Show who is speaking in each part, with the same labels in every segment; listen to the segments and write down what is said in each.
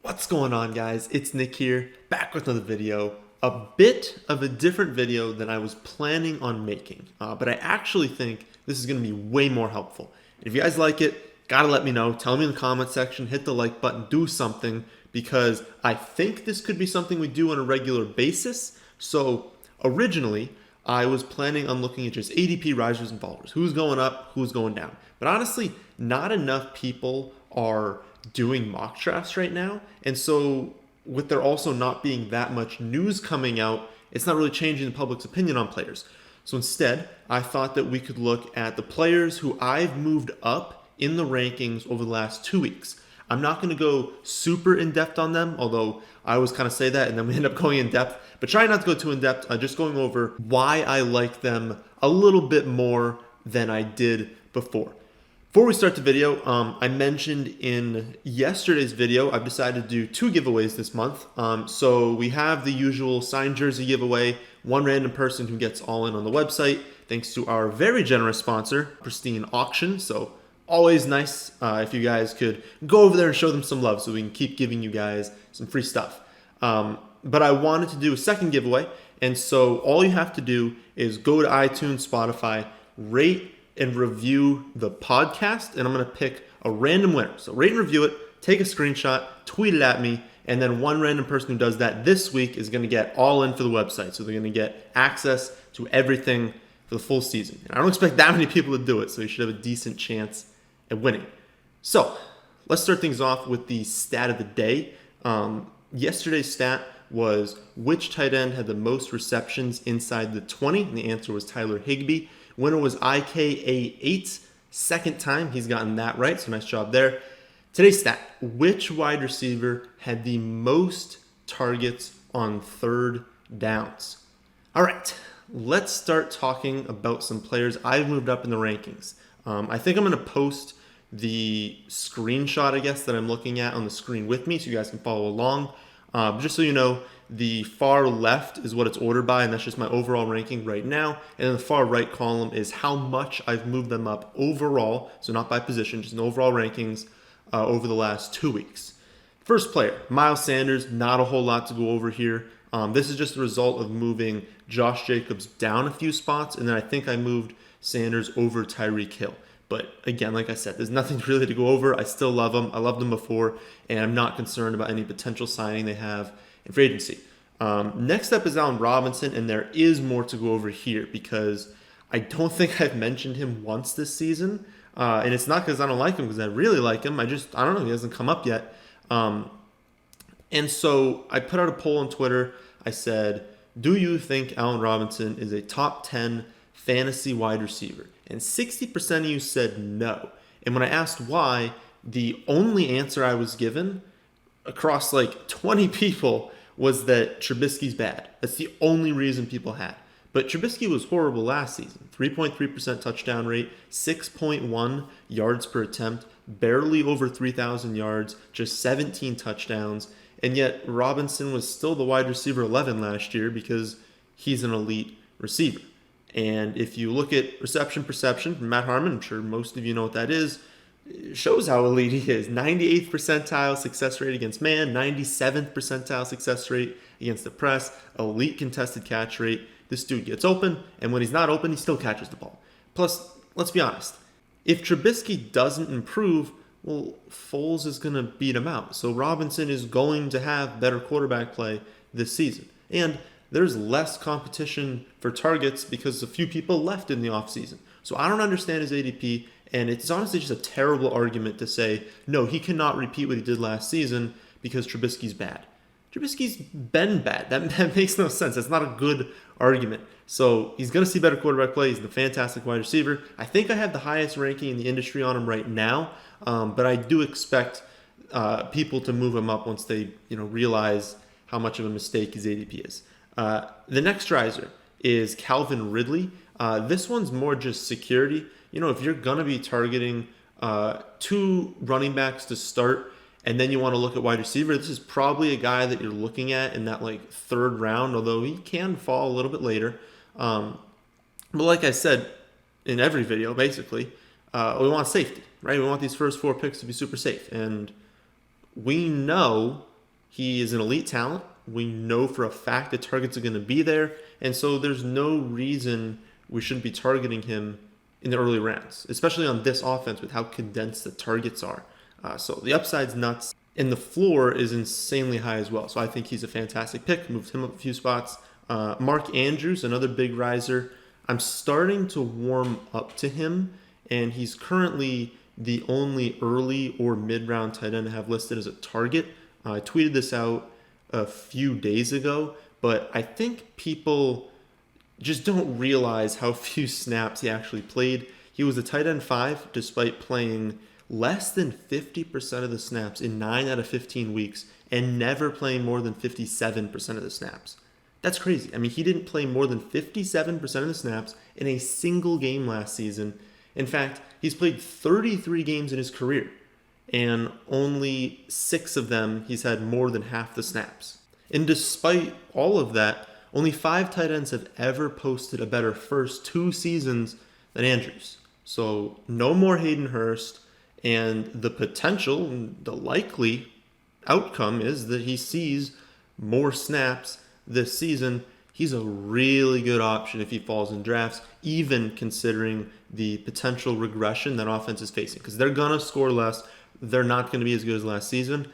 Speaker 1: What's going on, guys? It's Nick here, back with another video. A bit of a different video than I was planning on making, but I actually think this is going to be way more helpful. If you guys like it, gotta let me know. Tell me in the comment section, hit the like button, do something, because I think this could be something we do on a regular basis. So originally, I was planning on looking at just ADP risers and fallers. Who's going up, who's going down. But honestly, not enough people are doing mock drafts right now. And so with there also not being that much news coming out, it's not really changing the public's opinion on players. So instead, I thought that we could look at the players who I've moved up in the rankings over the last 2 weeks. I'm not going to go super in depth on them, although I always kind of say that and then we end up going in depth. But try not to go too in depth, just going over why I like them a little bit more than I did before. Before we start the video, I mentioned in yesterday's video, I've decided to do 2 giveaways this month. So we have the usual signed jersey giveaway, one random person who gets all in on the website, thanks to our very generous sponsor, Pristine Auction. So always nice if you guys could go over there and show them some love so we can keep giving you guys some free stuff. But I wanted to do a second giveaway, and so all you have to do is go to iTunes, Spotify, rate and review the podcast, and I'm going to pick a random winner. So rate and review it, take a screenshot, tweet it at me, and then one random person who does that this week is going to get all in for the website. So they're going to get access to everything for the full season. And I don't expect that many people to do it, so you should have a decent chance at winning. So let's start things off with the stat of the day. Yesterday's stat was which tight end had the most receptions inside the 20, and the answer was Tyler Higbee. Winner was IKA8. Second time he's gotten that right, so nice job there. Today's stat, which wide receiver had the most targets on third downs? All right, let's start talking about some players I've moved up in the rankings. I think I'm going to post the screenshot, I guess, that I'm looking at on the screen with me so you guys can follow along. Just so you know, the far left is what it's ordered by, and that's just my overall ranking right now. And then the far right column is how much I've moved them up overall, so not by position, just in overall rankings over the last 2 weeks. First player, Miles Sanders, not a whole lot to go over here. This is just the result of moving Josh Jacobs down a few spots, and then I think I moved Sanders over Tyreek Hill. But again, like I said, there's nothing really to go over. I still love them. I loved them before, and I'm not concerned about any potential signing they have in free agency. Next up is Allen Robinson, and there is more to go over here because I don't think I've mentioned him once this season. And it's not because I don't like him, because I really like him. I don't know, he hasn't come up yet. And so I put out a poll on Twitter. I said, do you think Allen Robinson is a top 10 fantasy wide receiver? And 60% of you said no. And when I asked why, the only answer I was given across like 20 people was that Trubisky's bad. That's the only reason people had. But Trubisky was horrible last season. 3.3% touchdown rate, 6.1 yards per attempt, barely over 3,000 yards, just 17 touchdowns. And yet Robinson was still the wide receiver 11 last year because he's an elite receiver. And if you look at reception perception from Matt Harmon, I'm sure most of you know what that is, it shows how elite he is. 98th percentile success rate against man, 97th percentile success rate against the press, elite contested catch rate. This dude gets open, and when he's not open, he still catches the ball. Plus, let's be honest, if Trubisky doesn't improve, well, Foles is going to beat him out. So Robinson is going to have better quarterback play this season. And there's less competition for targets because a few people left in the offseason. So I don't understand his ADP, and it's honestly just a terrible argument to say, no, he cannot repeat what he did last season because Trubisky's bad. Trubisky's been bad. That makes no sense. That's not a good argument. So he's going to see better quarterback play. He's a fantastic wide receiver. I think I have the highest ranking in the industry on him right now, but I do expect people to move him up once they realize how much of a mistake his ADP is. The next riser is Calvin Ridley. This one's more just security. If you're going to be targeting 2 running backs to start, and then you want to look at wide receiver, this is probably a guy that you're looking at in that like 3rd round, although he can fall a little bit later. But like I said in every video, basically, we want safety, right? We want these first 4 picks to be super safe. And we know He is an elite talent. We know for a fact the targets are going to be there. And so there's no reason we shouldn't be targeting him in the early rounds, especially on this offense with how condensed the targets are. So the upside's nuts, and the floor is insanely high as well. So I think he's a fantastic pick. Moved him up a few spots. Mark Andrews, another big riser. I'm starting to warm up to him, and he's currently the only early or mid-round tight end I have listed as a target. I tweeted this out a few days ago, but I think people just don't realize how few snaps he actually played. He was a tight end 5 despite playing less than 50% of the snaps in 9 out of 15 weeks and never playing more than 57% of the snaps. That's crazy. I mean, he didn't play more than 57% of the snaps in a single game last season. In fact, he's played 33 games in his career, and only 6 of them he's had more than half the snaps. And despite all of that, only 5 tight ends have ever posted a better first 2 seasons than Andrews. So no more Hayden Hurst, and the potential, the likely outcome is that he sees more snaps this season. He's a really good option if he falls in drafts, even considering the potential regression that offense is facing, because they're going to score less. They're not going to be as good as last season.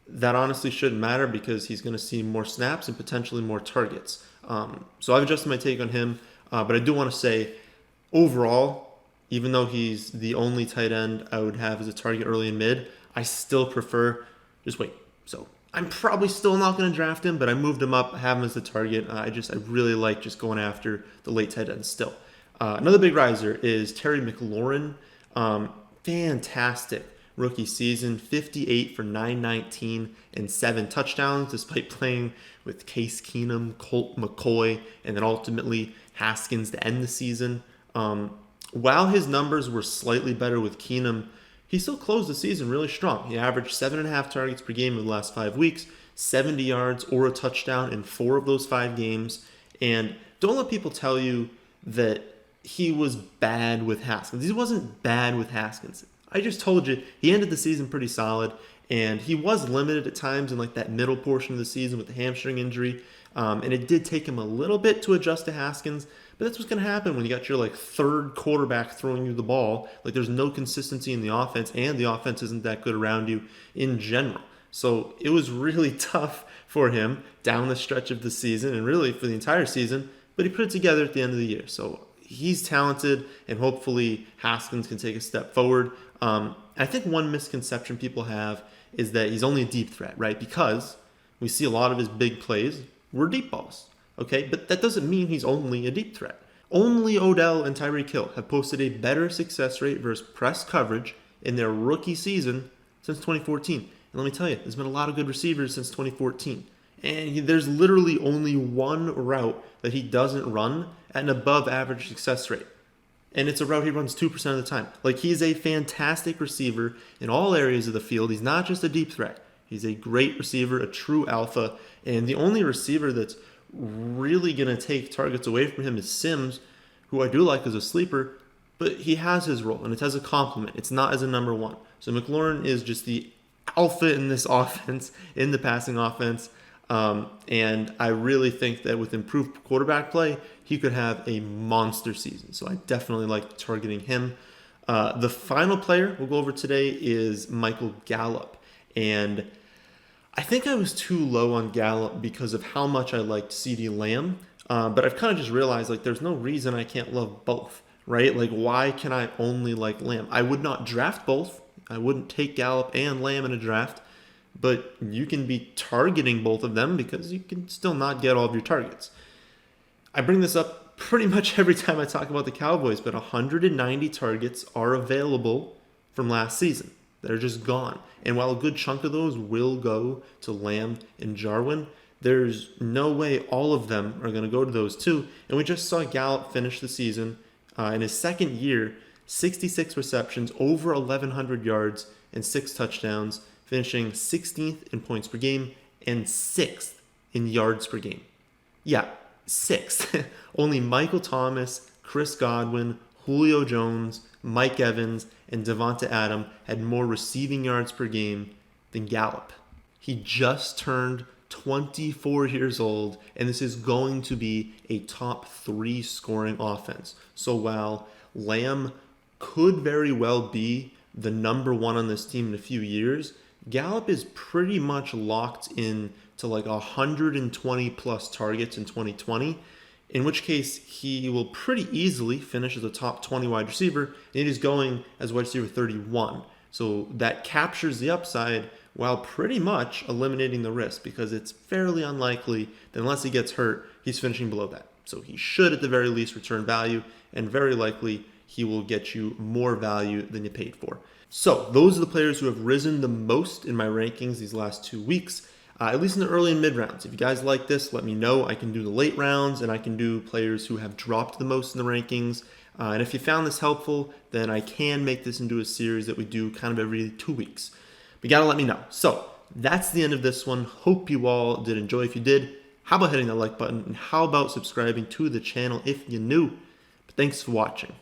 Speaker 1: That honestly shouldn't matter because he's going to see more snaps and potentially more targets. So I've adjusted my take on him, but I do want to say overall, even though he's the only tight end I would have as a target early and mid, I still prefer just wait. So I'm probably still not going to draft him, but I moved him up, have him as the target. I really like just going after the late tight ends still. Another big riser is Terry McLaurin. Fantastic rookie season, 58 for 919 and 7 touchdowns, despite playing with Case Keenum, Colt McCoy, and then ultimately Haskins to end the season. While his numbers were slightly better with Keenum, he still closed the season really strong. He averaged 7.5 targets per game in the last 5 weeks, 70 yards or a touchdown in 4 of those 5 games. And don't let people tell you that he was bad with Haskins. He wasn't bad with Haskins. I just told you he ended the season pretty solid, and he was limited at times in like that middle portion of the season with the hamstring injury. And it did take him a little bit to adjust to Haskins, but that's what's going to happen when you got your like third quarterback throwing you the ball. Like there's no consistency in the offense, and the offense isn't that good around you in general. So it was really tough for him down the stretch of the season and really for the entire season, but he put it together at the end of the year. So he's talented, and hopefully Haskins can take a step forward. I think one misconception people have is that he's only a deep threat, right? Because we see a lot of his big plays were deep balls, okay? But that doesn't mean he's only a deep threat. Only Odell and Tyreek Hill have posted a better success rate versus press coverage in their rookie season since 2014. And let me tell you, there's been a lot of good receivers since 2014. And there's literally only one route that he doesn't run at an above average success rate. And it's a route he runs 2% of the time. Like, he's a fantastic receiver in all areas of the field. He's not just a deep threat. He's a great receiver, a true alpha. And the only receiver that's really going to take targets away from him is Sims, who I do like as a sleeper, but he has his role, and it's as a complement. It's not as a number one. So McLaurin is just the alpha in this offense, in the passing offense. And I really think that with improved quarterback play, he could have a monster season. So I definitely like targeting him. The final player we'll go over today is Michael Gallop. And I think I was too low on Gallop because of how much I liked CeeDee Lamb. But I've kind of just realized, like, there's no reason I can't love both, right? Like, why can I only like Lamb? I would not draft both. I wouldn't take Gallop and Lamb in a draft. But you can be targeting both of them because you can still not get all of your targets. I bring this up pretty much every time I talk about the Cowboys, but 190 targets are available from last season. They're just gone. And while a good chunk of those will go to Lamb and Jarwin, there's no way all of them are going to go to those two. And we just saw Gallop finish the season in his second year, 66 receptions, over 1,100 yards, and 6 touchdowns, finishing 16th in points per game and 6th in yards per game. Yeah, 6th. Only Michael Thomas, Chris Godwin, Julio Jones, Mike Evans, and Devonta Adams had more receiving yards per game than Gallop. He just turned 24 years old, and this is going to be a top 3 scoring offense. So while Lamb could very well be the number 1 on this team in a few years, Gallop is pretty much locked in to like 120 plus targets in 2020, in which case he will pretty easily finish as a top 20 wide receiver, and it is going as wide receiver 31. So that captures the upside while pretty much eliminating the risk, because it's fairly unlikely that unless he gets hurt, he's finishing below that. So he should at the very least return value, and very likely he will get you more value than you paid for. So those are the players who have risen the most in my rankings these last 2 weeks, at least in the early and mid rounds. If you guys like this, let me know. I can do the late rounds, and I can do players who have dropped the most in the rankings. And if you found this helpful, then I can make this into a series that we do kind of every 2 weeks. But you gotta let me know. So that's the end of this one. Hope you all did enjoy. If you did, how about hitting that like button? And how about subscribing to the channel if you're new? But thanks for watching.